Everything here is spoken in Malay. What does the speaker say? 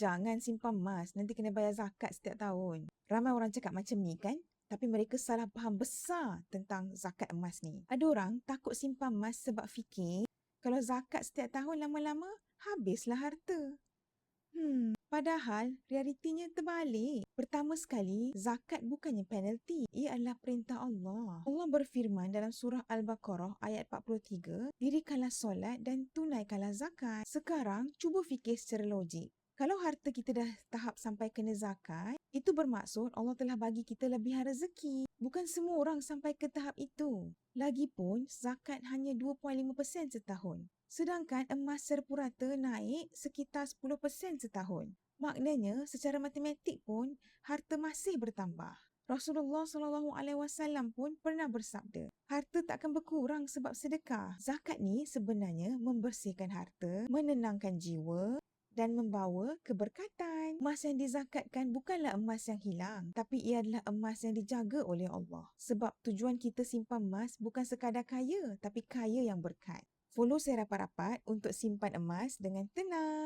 jangan simpan emas, nanti kena bayar zakat setiap tahun. Ramai orang cakap macam ni kan? Tapi mereka salah faham besar tentang zakat emas ni. Ada orang takut simpan emas sebab fikir kalau zakat setiap tahun lama-lama, habislah harta. Padahal realitinya terbalik. Pertama sekali, zakat bukannya penalti. Ia adalah perintah Allah. Allah berfirman dalam surah Al-Baqarah ayat 43, dirikanlah solat dan tunaikanlah zakat. Sekarang, cuba fikir secara logik. Kalau harta kita dah tahap sampai kena zakat, itu bermaksud Allah telah bagi kita lebihan rezeki. Bukan semua orang sampai ke tahap itu. Lagipun, zakat hanya 2.5% setahun. Sedangkan emas serpurata naik sekitar 10% setahun. Maknanya, secara matematik pun, harta masih bertambah. Rasulullah SAW pun pernah bersabda, harta takkan berkurang sebab sedekah. Zakat ni sebenarnya membersihkan harta, menenangkan jiwa dan membawa keberkatan. Emas yang dizakatkan bukanlah emas yang hilang, tapi ia adalah emas yang dijaga oleh Allah. Sebab tujuan kita simpan emas bukan sekadar kaya, tapi kaya yang berkat. Follow saya rapat-rapat untuk simpan emas dengan tenang.